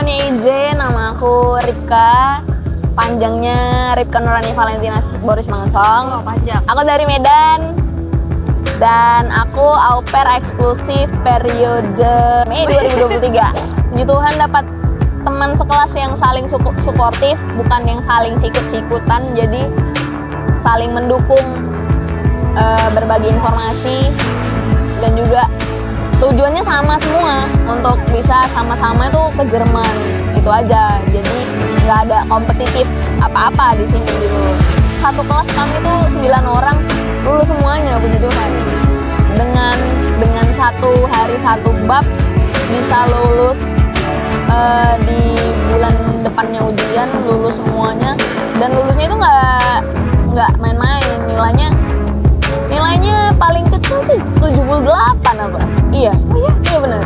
kawannya IJ, nama aku Ripka. Panjangnya Ripka Nurani Valentina Boris Mangunsong. Oh, panjang. Aku dari Medan. Dan aku au pair eksklusif periode Mei 2023. Puji Tuhan dapat teman sekelas yang saling suportif, bukan yang saling sikut-sikutan. Jadi saling mendukung, berbagi informasi, dan juga tujuannya sama semua untuk bisa sama-sama itu ke Jerman. Itu aja. Jadi nggak ada kompetitif apa-apa di sini gitu. Satu kelas kami tuh 9 orang lulus semuanya, puji Tuhan. Dengan satu hari satu bab bisa lulus, di bulan depannya ujian lulus semuanya, dan lulusnya itu nggak main-main. Nilainya paling kecil sih 78 apa? Iya. Oh iya? Iya benar.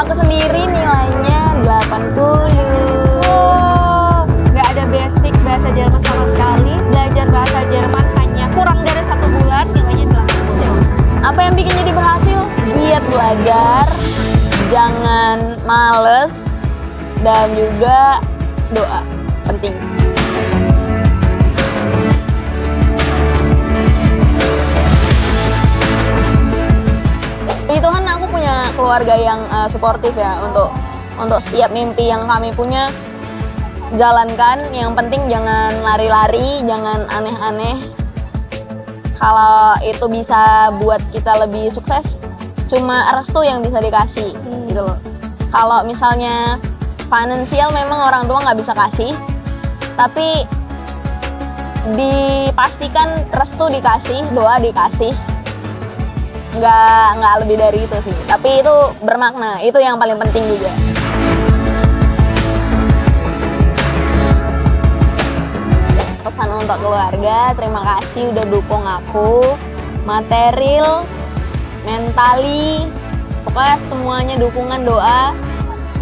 Aku sendiri nilainya 80. Oh, nggak ada basic bahasa Jerman sama sekali. Belajar bahasa Jerman hanya kurang dari 1 bulan, nilainya 80. Apa yang bikin jadi berhasil? Giat belajar, jangan males, dan juga doa penting. Puji Tuhan aku punya keluarga yang suportif ya untuk setiap mimpi yang kami punya. Jalankan, yang penting jangan lari-lari, jangan aneh-aneh. Kalau itu bisa buat kita lebih sukses, cuma restu yang bisa dikasih gitu loh. Kalau misalnya finansial memang orang tua nggak bisa kasih, tapi dipastikan restu dikasih, doa dikasih. Nggak lebih dari itu sih, tapi itu bermakna, itu yang paling penting juga. Pesan untuk keluarga, terima kasih udah dukung aku, material, mentally, pokoknya semuanya dukungan, doa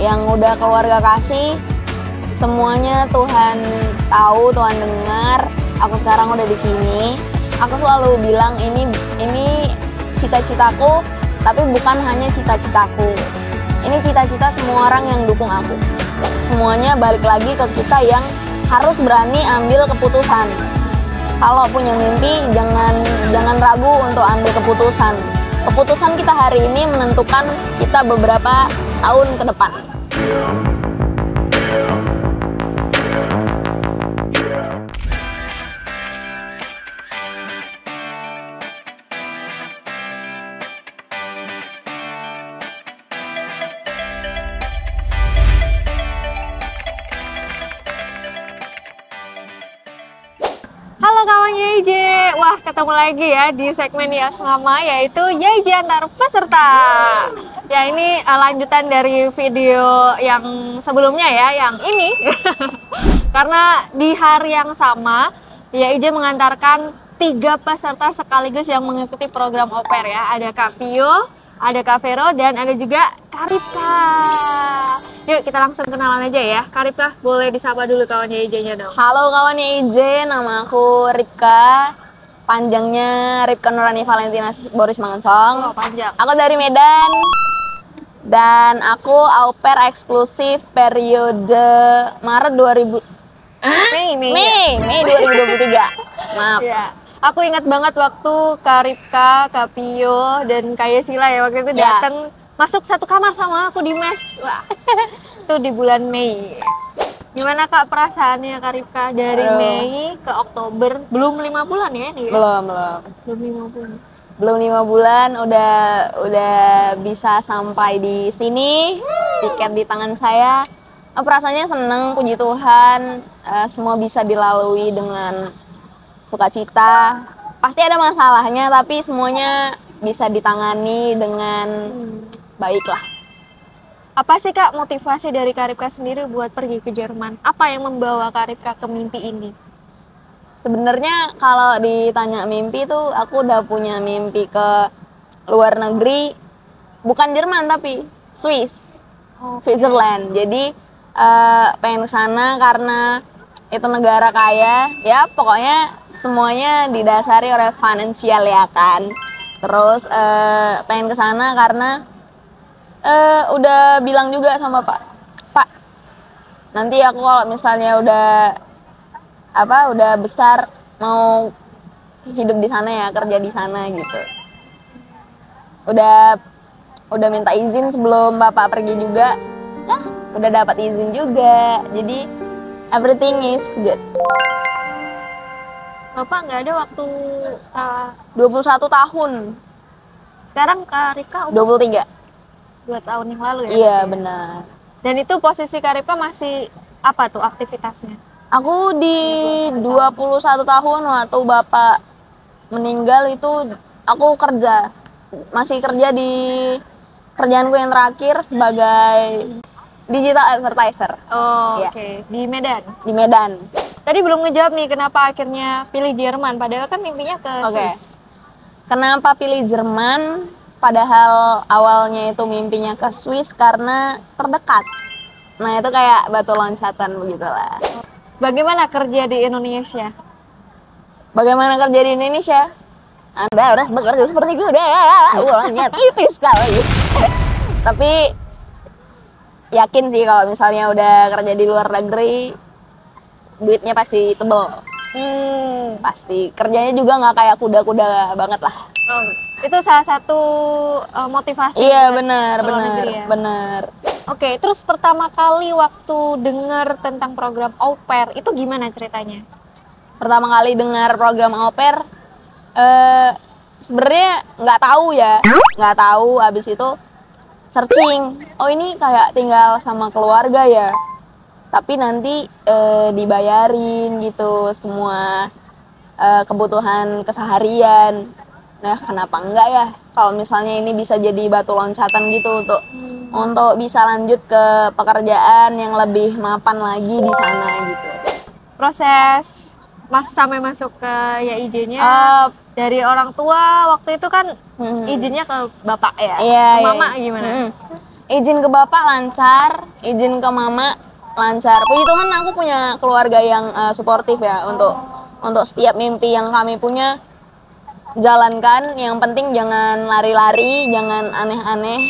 yang udah keluarga kasih, semuanya Tuhan tahu, Tuhan dengar. Aku sekarang udah di sini. Aku selalu bilang ini cita-citaku, tapi bukan hanya cita-citaku. Ini cita-cita semua orang yang dukung aku. Semuanya balik lagi ke kita yang harus berani ambil keputusan. Kalau punya mimpi, jangan ragu untuk ambil keputusan. Keputusan kita hari ini menentukan kita beberapa tahun ke depan. Halo kawannya YJ, wah ketemu lagi ya di segmen yang sama, yaitu YJ antar peserta. Ya ini lanjutan dari video yang sebelumnya ya, yang ini. Karena di hari yang sama, YJ mengantarkan 3 peserta sekaligus yang mengikuti program au pair ya. Ada Kak Pio, ada Kak Vero, dan ada juga Kak Ripka. Yuk kita langsung kenalan aja ya. Kak Ripka, boleh disapa dulu kawannya YJ-nya dong. Halo kawannya IJ, nama aku Ripka. Panjangnya Ripka Nurani Valentina Boris Mangunsong. Oh, panjang. Aku dari Medan. Dan aku au pair eksklusif periode Maret 2000. Mei 2023. Maaf. Ya. Aku ingat banget waktu Kak Ripka, Kak Pio, dan Kak Yesila ya waktu itu Ya. datang masuk satu kamar sama aku di mes. Wah, itu di bulan Mei. Gimana Kak perasaannya Kak Ripka dari Aduh. Mei ke Oktober? Belum 5 bulan ya ini? Ya? Belum. Belum 5 bulan. Belum 5 bulan udah bisa sampai di sini. Tiket di tangan saya. Perasaannya seneng, puji Tuhan. Semua bisa dilalui dengan sukacita. Pasti ada masalahnya, tapi semuanya bisa ditangani dengan baik lah. Apa sih Kak motivasi dari Kak Ripka sendiri buat pergi ke Jerman? Apa yang membawa Kak Ripka ke mimpi ini? Sebenarnya kalau ditanya mimpi tuh, aku udah punya mimpi ke luar negeri, bukan Jerman tapi Swiss, Switzerland. Jadi pengen ke sana karena itu negara kaya, ya pokoknya semuanya didasari oleh finansial ya kan. Terus pengen ke sana karena udah bilang juga sama Pak, nanti aku kalau misalnya udah besar mau hidup di sana ya, kerja di sana gitu. Udah minta izin sebelum bapak pergi juga. Nah, udah dapat izin juga. Jadi everything is good. Bapak nggak ada waktu 21 tahun. sekarang Kak Ripka umur 23. 2 tahun yang lalu ya? Iya, berarti ya? benar. Dan itu posisi Kak Ripka masih apa tuh aktivitasnya? Aku di 21 tahun waktu bapak meninggal itu aku kerja. Masih kerja di kerjaanku yang terakhir sebagai digital advertiser. Oh, Iya. oke. Di Medan. Di Medan. Tadi belum ngejawab nih kenapa akhirnya pilih Jerman, padahal kan mimpinya ke Oke. Swiss. Kenapa pilih Jerman? Padahal awalnya itu mimpinya ke Swiss karena terdekat. Nah, itu kayak batu loncatan begitulah. Bagaimana kerja di Indonesia? Bagaimana kerja di Indonesia? Anda harus bekerja seperti kuda. Uangnya tipis sekali. Tapi yakin sih kalau misalnya udah kerja di luar negeri, duitnya pasti tebel. Pasti. Kerjanya juga nggak kayak kuda-kuda banget lah. Oh, itu salah satu motivasi. Iya, buat benar, ke luar benar, negeri ya? benar. Oke, terus pertama kali waktu dengar tentang program au pair itu gimana ceritanya? Pertama kali dengar program au pair, sebenarnya nggak tahu ya, nggak tahu. Abis itu searching, oh ini kayak tinggal sama keluarga ya, tapi nanti dibayarin gitu semua kebutuhan keseharian. Nah, kenapa enggak ya kalau misalnya ini bisa jadi batu loncatan gitu untuk bisa lanjut ke pekerjaan yang lebih mapan lagi di sana gitu. Proses sampai masuk ke YIJ-nya dari orang tua waktu itu kan izinnya ke bapak ya? Iya, ke mama gimana? Izin ke bapak lancar, izin ke mama lancar. Puji Tuhan aku punya keluarga yang suportif ya untuk setiap mimpi yang kami punya. Jalankan, yang penting jangan lari-lari, jangan aneh-aneh.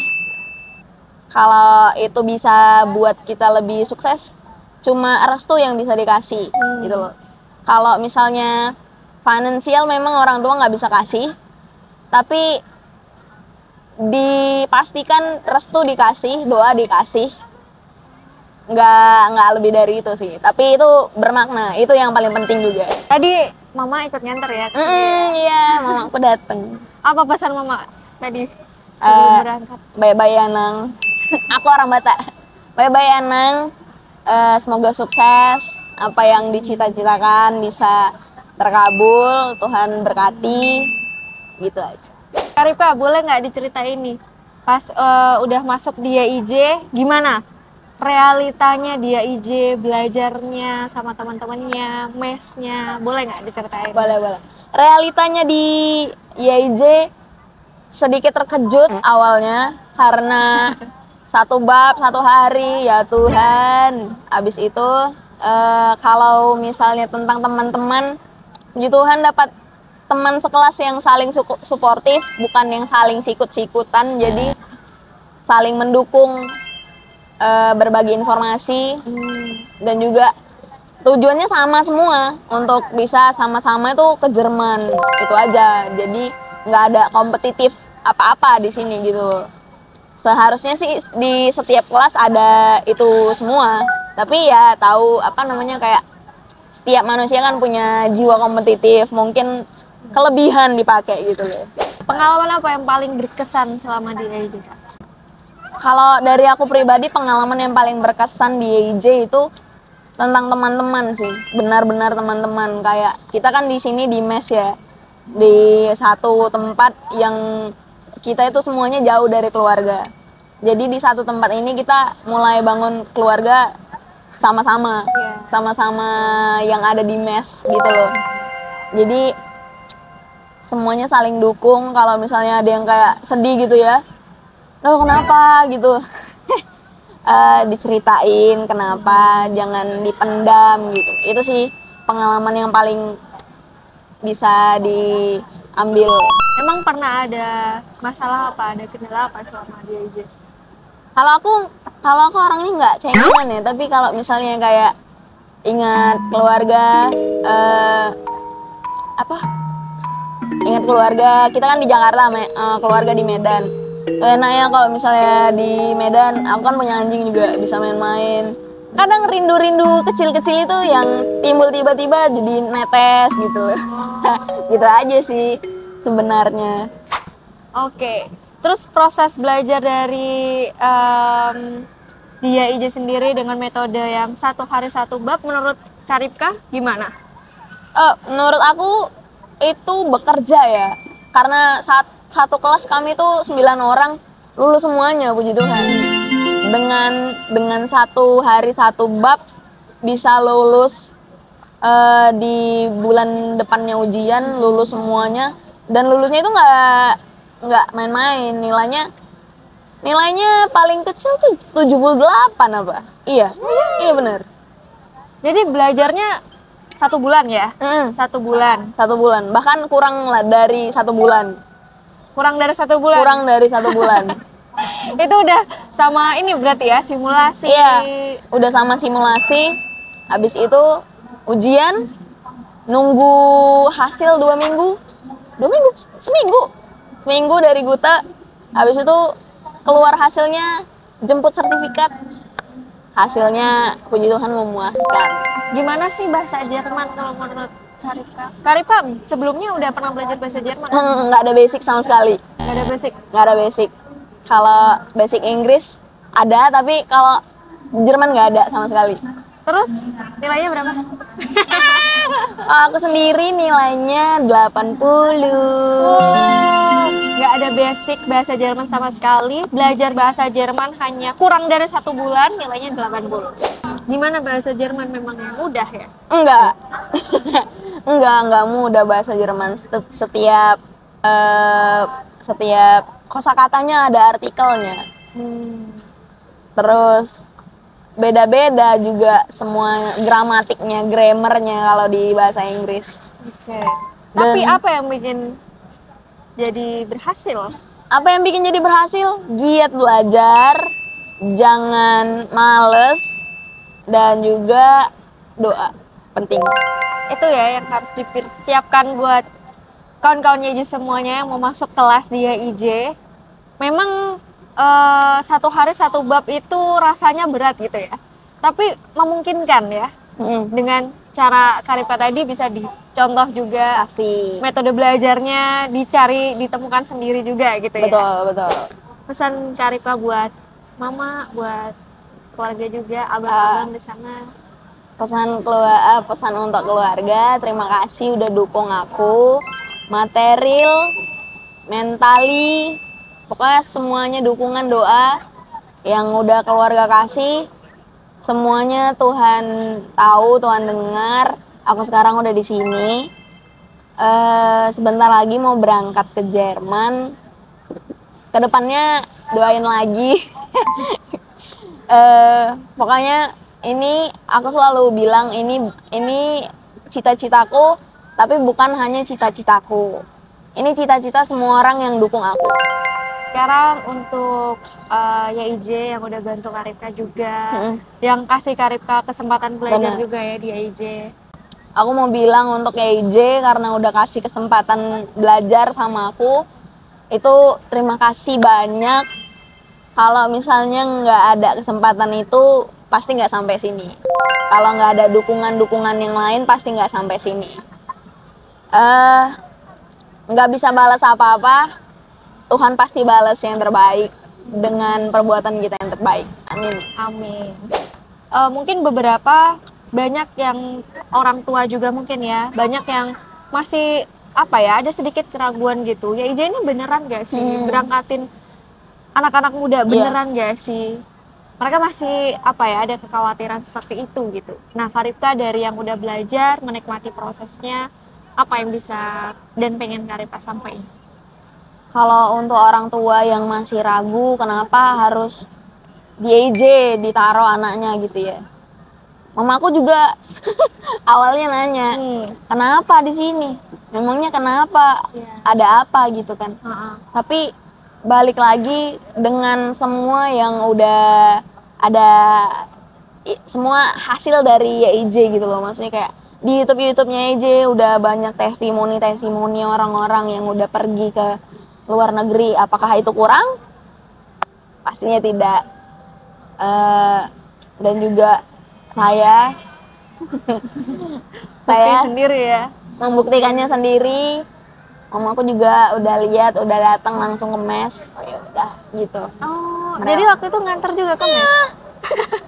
Kalau itu bisa buat kita lebih sukses, cuma restu yang bisa dikasih gitu loh. Kalau misalnya finansial memang orang tua nggak bisa kasih, tapi dipastikan restu dikasih, doa dikasih. Nggak lebih dari itu sih, tapi itu bermakna, itu yang paling penting juga. Tadi mama ikut nganter ya? Iya, mama aku dateng. Apa pesan mama tadi sebelum berangkat? Bye-bye Anang. Aku orang Batak. Bye-bye Anang. Semoga sukses, apa yang dicita-citakan bisa terkabul, Tuhan berkati, gitu aja. Kak Ripka, boleh nggak diceritain nih, pas udah masuk di YIJ, gimana realitanya di YIJ, belajarnya sama teman-temannya, mesnya, boleh nggak diceritain? Boleh. Realitanya di YIJ sedikit terkejut awalnya karena satu bab satu hari, ya Tuhan. Abis itu kalau misalnya tentang teman-teman, puji Tuhan dapat teman sekelas yang saling suportif, bukan yang saling sikut-sikutan. Jadi saling mendukung, berbagi informasi, dan juga tujuannya sama semua untuk bisa sama-sama itu ke Jerman, itu aja. Jadi nggak ada kompetitif apa-apa di sini gitu. Seharusnya sih di setiap kelas ada itu semua, tapi ya tahu apa namanya, kayak setiap manusia kan punya jiwa kompetitif, mungkin kelebihan dipakai gitu loh. Pengalaman apa yang paling berkesan selama di YIJ? Kalau dari aku pribadi, pengalaman yang paling berkesan di YIJ itu tentang teman-teman sih, benar-benar teman-teman. Kayak kita kan di sini di mes ya, di satu tempat yang kita itu semuanya jauh dari keluarga. Jadi di satu tempat ini kita mulai bangun keluarga sama-sama, sama-sama yang ada di mes gitu loh. Jadi semuanya saling dukung. Kalau misalnya ada yang kayak sedih gitu ya, loh kenapa gitu, diceritain kenapa, jangan dipendam gitu. Itu sih pengalaman yang paling bisa diambil. Emang pernah ada masalah apa, ada kendala apa selama di YIJ? Kalau aku orangnya nggak cengengan ya, tapi kalau misalnya kayak ingat keluarga, apa? Ingat keluarga, kita kan di Jakarta, keluarga di Medan. Enaknya kalau misalnya di Medan, aku kan punya anjing juga, bisa main-main. Kadang rindu-rindu kecil-kecil itu yang timbul tiba-tiba jadi netes gitu. Gitu aja sih sebenarnya. Oke. Terus proses belajar dari dia IJ sendiri dengan metode yang 1 hari 1 bab menurut Karipka gimana? Menurut aku itu bekerja ya, karena satu kelas kami tuh 9 orang lulus semuanya, puji Tuhan. Dengan 1 hari 1 bab bisa lulus, di bulan depannya ujian lulus semuanya, dan lulusnya itu nggak main-main. Nilainya paling kecil tuh 78 apa? Iya bener. Jadi belajarnya 1 bulan ya? 1 bulan. 1 bulan, bahkan kurang lah dari 1 bulan. Kurang dari 1 bulan? Kurang dari 1 bulan. Itu udah sama ini berarti ya, simulasi? Iya, udah sama simulasi. Habis itu ujian, nunggu hasil 2 minggu. Seminggu dari Guta. Habis itu keluar hasilnya, jemput sertifikat. Hasilnya puji Tuhan memuaskan. Gimana sih bahasa Jerman kalau menurut Karipka? Karipka sebelumnya udah pernah belajar bahasa Jerman? Nggak ada basic sama sekali. Nggak ada basic? Nggak ada basic. Kalau basic Inggris ada, tapi kalau Jerman nggak ada sama sekali. Terus nilainya berapa? Aku sendiri nilainya 80. Nggak ada basic bahasa Jerman sama sekali. Belajar bahasa Jerman hanya kurang dari 1 bulan, nilainya 80. Gimana bahasa Jerman, memang yang mudah ya? Enggak. Enggak mudah bahasa Jerman. Setiap kosakatanya ada artikelnya. Terus beda-beda juga semua gramatiknya, grammarnya kalau di bahasa Inggris. Oke. Tapi apa yang bikin jadi berhasil? Apa yang bikin jadi berhasil? Giat belajar, jangan males, dan juga doa penting. Itu ya yang harus dipersiapkan buat kawan-kawan YJ semuanya yang mau masuk kelas di YJ. Memang 1 hari 1 bab itu rasanya berat gitu ya, tapi memungkinkan ya. Dengan cara Karipka tadi bisa dicontoh juga, Pasti metode belajarnya ditemukan sendiri juga gitu ya. Betul. Pesan Karipka buat mama, buat keluarga juga, abang-abang di sana. Pesan untuk keluarga, terima kasih udah dukung aku, material, mentali, pokoknya semuanya dukungan, doa yang udah keluarga kasih. Semuanya Tuhan tahu, Tuhan dengar. Aku sekarang udah di sini. Sebentar lagi mau berangkat ke Jerman. Kedepannya doain lagi. Pokoknya ini aku selalu bilang ini cita-citaku, tapi bukan hanya cita-citaku. Ini cita-cita semua orang yang dukung aku. Sekarang untuk YIJ yang udah bantu Karipka juga, yang kasih Karipka kesempatan belajar juga ya di YIJ. Aku mau bilang untuk YIJ karena udah kasih kesempatan belajar sama aku, itu terima kasih banyak. Kalau misalnya nggak ada kesempatan itu, pasti nggak sampai sini. Kalau nggak ada dukungan-dukungan yang lain, pasti nggak sampai sini. Nggak bisa balas apa-apa, Tuhan pasti balas yang terbaik dengan perbuatan kita yang terbaik. Amin. Amin. Mungkin banyak yang orang tua juga mungkin ya, banyak yang masih ada sedikit keraguan gitu. Ya IJ ini beneran gak sih berangkatin anak-anak muda, beneran gak sih? Mereka masih ada kekhawatiran seperti itu gitu. Nah, Karipka dari yang udah belajar, menikmati prosesnya, apa yang bisa dan pengen Karipka sampaikan? Kalau untuk orang tua yang masih ragu kenapa harus di EJ ditaruh anaknya gitu ya. Mamaku juga awalnya nanya, kenapa di sini? Memangnya kenapa? Ada apa gitu kan? Tapi balik lagi dengan semua yang udah ada, semua hasil dari YIJ gitu loh. Maksudnya kayak di YouTube-nya YIJ udah banyak testimoni orang-orang yang udah pergi ke luar negeri. Apakah itu kurang? Pastinya tidak. Dan juga saya Bukti sendiri ya. membuktikannya sendiri. Mamaku juga udah lihat, udah datang langsung ke mes. Oh ya udah gitu. Oh, jadi waktu itu nganter juga ke mes?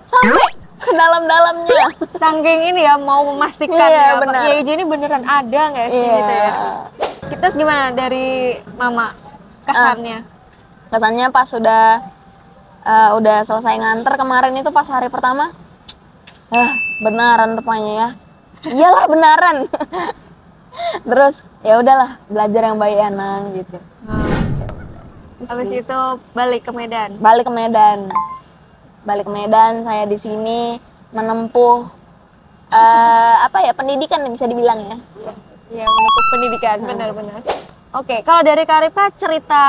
Sampai ke dalam-dalamnya. Saking ini ya mau memastikan Iya, ya, benar. YIJ ini beneran ada nggak sih Iya. gitu ya. Kita gimana dari Mama kesannya? Kesannya pas udah selesai nganter kemarin itu pas hari pertama, benaran rupanya ya. Iyalah benaran. Terus ya udahlah, belajar yang baik ya Nang gitu. Habis itu balik ke Medan. Balik ke Medan, saya di sini menempuh pendidikan bisa dibilang ya. Iya, menempuh pendidikan, benar-benar. Oke, kalau dari Karipka cerita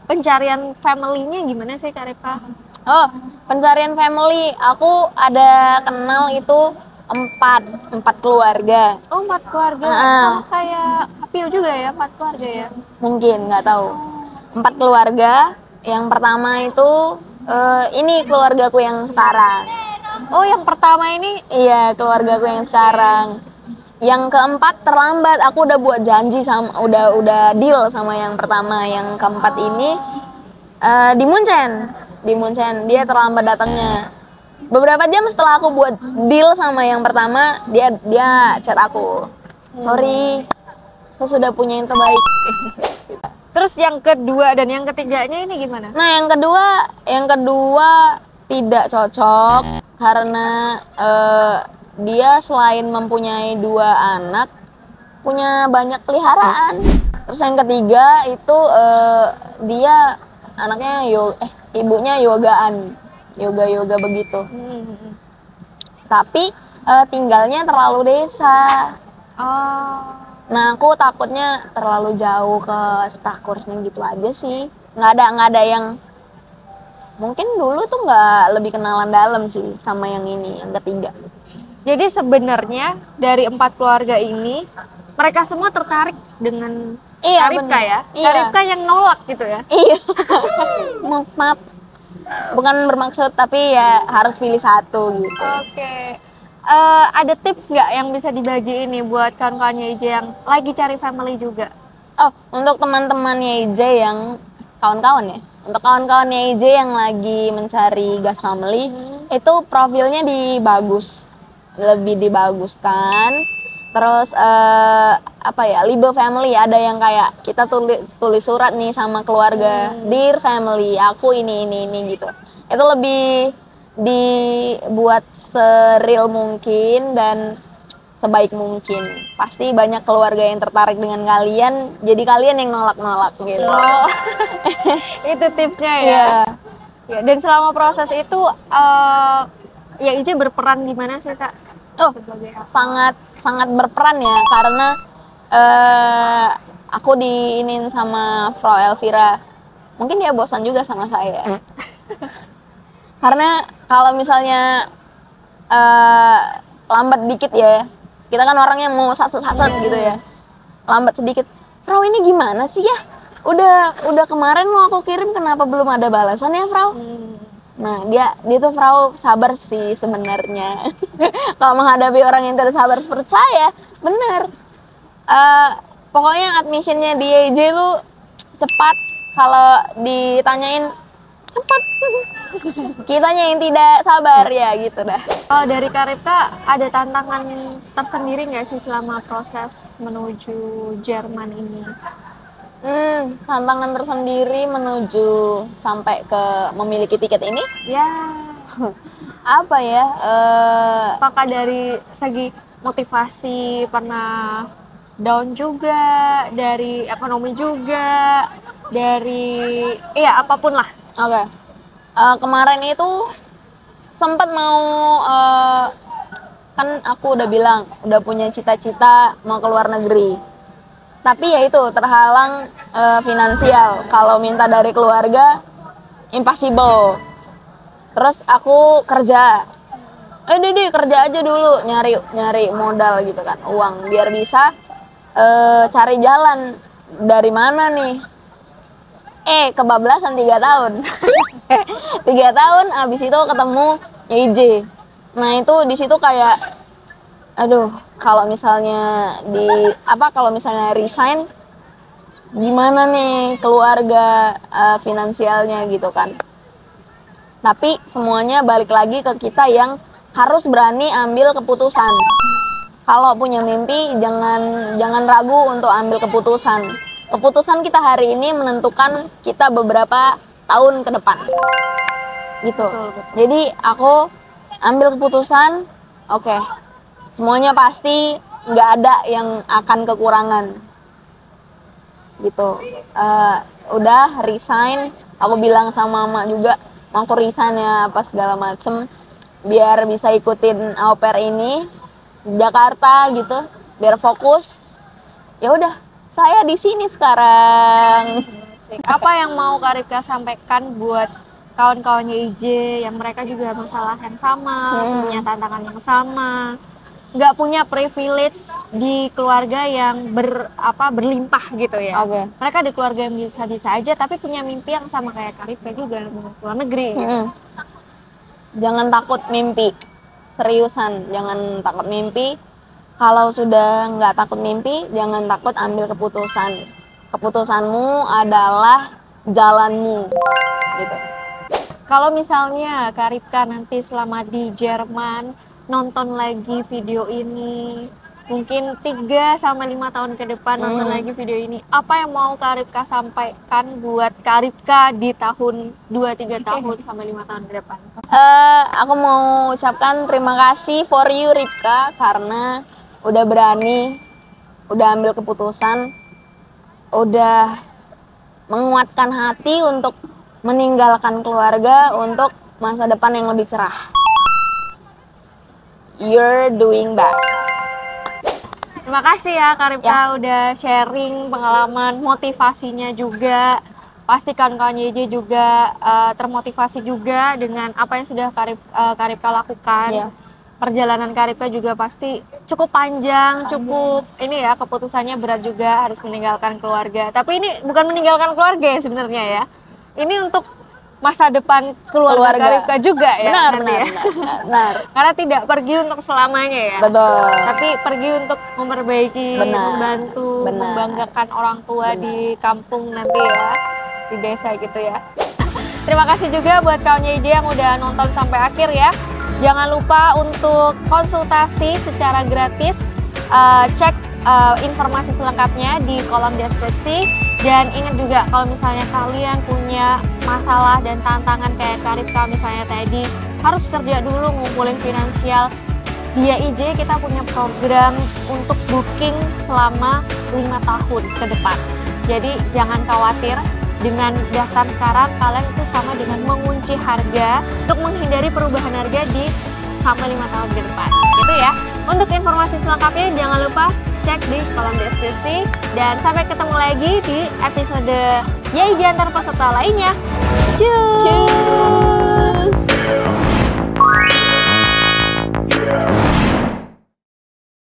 pencarian family-nya gimana sih Karipka? Oh, pencarian family, aku ada kenal itu empat keluarga. Oh, 4 keluarga, sama kayak Apil juga ya, 4 keluarga ya? Mungkin, nggak tahu. 4 keluarga, yang pertama itu ini keluargaku yang sekarang. Oh, yang pertama ini? Iya, keluargaku yang sekarang. Yang keempat terlambat, aku udah buat janji sama, udah deal sama yang pertama. Yang keempat ini di Munchen, dia terlambat datangnya. Beberapa jam setelah aku buat deal sama yang pertama, dia chat aku. Sorry, saya sudah punya yang terbaik. Terus yang kedua dan yang ketiganya ini gimana? Nah, yang kedua tidak cocok karena dia selain mempunyai 2 anak, punya banyak peliharaan. Terus yang ketiga itu dia anaknya ibunya yoga begitu. Tapi tinggalnya terlalu desa. Oh. Nah, aku takutnya terlalu jauh ke Sprakersnya gitu aja sih. Nggak ada yang, mungkin dulu tuh nggak lebih kenalan dalam sih sama yang ini, yang ketiga. Jadi sebenarnya dari 4 keluarga ini, mereka semua tertarik dengan Karipka ya? Iya. Karipka yang nolak gitu ya? Iya. Maaf. Bukan bermaksud, tapi ya harus pilih satu gitu. Oke. Ada tips nggak yang bisa dibagi ini buat kawan-kawannya IJ yang lagi cari family juga? Oh, untuk teman-temannya IJ yang kawan-kawan ya. Untuk kawan-kawannya IJ yang lagi mencari gas family, itu profilnya lebih dibaguskan. Terus Libe family, ada yang kayak kita tulis surat nih sama keluarga, Dear family, aku ini gitu. Itu lebih dibuat seril mungkin dan sebaik mungkin. Pasti banyak keluarga yang tertarik dengan kalian, jadi kalian yang nolak gitu. Oh. Itu tipsnya ya. Iya. Ya, dan selama proses itu ya IJ berperan gimana sih Kak? Oh, sangat berperan ya, karena aku diinin sama Frau Elvira. Mungkin dia bosan juga sama saya. Karena kalau misalnya lambat dikit ya, kita kan orangnya mau saset gitu ya. Lambat sedikit, Frau ini gimana sih ya? Udah kemarin mau aku kirim, kenapa belum ada balasan ya, Frau? Nah, dia tuh Frau sabar sih sebenarnya. Kalau menghadapi orang yang tidak sabar seperti saya, bener. Pokoknya admissionnya di IJ tuh cepat. Kalau ditanyain cepat. Kitanya yang tidak sabar ya gitu dah. Kalau dari Karipka ada tantangan tersendiri nggak sih selama proses menuju Jerman ini? Tantangan tersendiri menuju sampai ke memiliki tiket ini? Ya. Apa ya? Apakah dari segi motivasi pernah down juga, dari ekonomi juga, dari apapun lah. Oke. Kemarin itu sempat mau kan aku udah bilang udah punya cita-cita mau ke luar negeri. Tapi ya itu terhalang finansial. Kalau minta dari keluarga impossible. Terus aku kerja. Dede kerja aja dulu, nyari modal gitu kan, uang biar bisa cari jalan. Dari mana nih? Kebablasan 3 tahun. 3 tahun abis itu ketemu YJ. Nah itu di situ kayak aduh, kalau misalnya kalau misalnya resign gimana nih keluarga, finansialnya gitu kan. Tapi semuanya balik lagi ke kita yang harus berani ambil keputusan. Kalau punya mimpi jangan ragu untuk ambil keputusan. Keputusan kita hari ini menentukan kita beberapa tahun ke depan. Gitu. Betul. Jadi aku ambil keputusan, oke. Semuanya pasti, nggak ada yang akan kekurangan. Gitu. Udah resign, aku bilang sama mama juga, mau aku resign ya apa segala macem, biar bisa ikutin au pair ini di Jakarta gitu, biar fokus. Ya udah, saya di sini sekarang. Apa yang mau Kak Ripka sampaikan buat kawan-kawannya IJ yang mereka juga masalah yang sama, punya tantangan yang sama, nggak punya privilege di keluarga yang berlimpah gitu ya. Oke. Mereka di keluarga yang bisa-bisa aja, tapi punya mimpi yang sama kayak Kak Ripka juga, mau keluar negeri. Gitu. Jangan takut mimpi, seriusan jangan takut mimpi. Kalau sudah nggak takut mimpi, jangan takut ambil keputusan. Keputusanmu adalah jalanmu, gitu. Kalau misalnya Kak Ripka nanti selama di Jerman nonton lagi video ini, mungkin 3-5 tahun ke depan nonton lagi video ini, apa yang mau Kak Ripka sampaikan buat Kak Ripka di tahun 2-3 tahun sampai 5 tahun ke depan? Aku mau ucapkan terima kasih for you Ripka, karena udah berani, udah ambil keputusan, udah menguatkan hati untuk meninggalkan keluarga untuk masa depan yang lebih cerah. You're doing best. Terima kasih ya Kak Ripka udah sharing pengalaman, motivasinya juga. Pasti kawan-kawan YJ juga termotivasi juga dengan apa yang sudah Kak Ripka lakukan. Yeah. Perjalanan Kak Ripka juga pasti cukup panjang, cukup ini ya, keputusannya berat juga, harus meninggalkan keluarga. Tapi ini bukan meninggalkan keluarga ya sebenarnya ya. Ini untuk masa depan keluarga Kak Ripka juga ya. Benar. Karena tidak pergi untuk selamanya ya. Betul. Tapi pergi untuk memperbaiki, membantu, membanggakan orang tua di kampung nanti ya, di desa gitu ya. Terima kasih juga buat kawan YJ yang udah nonton sampai akhir ya. Jangan lupa untuk konsultasi secara gratis, cek informasi selengkapnya di kolom deskripsi. Dan ingat juga kalau misalnya kalian punya masalah dan tantangan kayak Kak Ripka misalnya tadi, harus kerja dulu ngumpulin finansial. Di YJ kita punya program untuk booking selama 5 tahun ke depan. Jadi jangan khawatir, dengan daftar sekarang kalian itu sama dengan mengunci harga untuk menghindari perubahan harga di sampai 5 tahun ke depan. Gitu ya. Untuk informasi selengkapnya jangan lupa cek di kolom deskripsi, dan sampai ketemu lagi di episode YJ antar peserta lainnya. Cuy.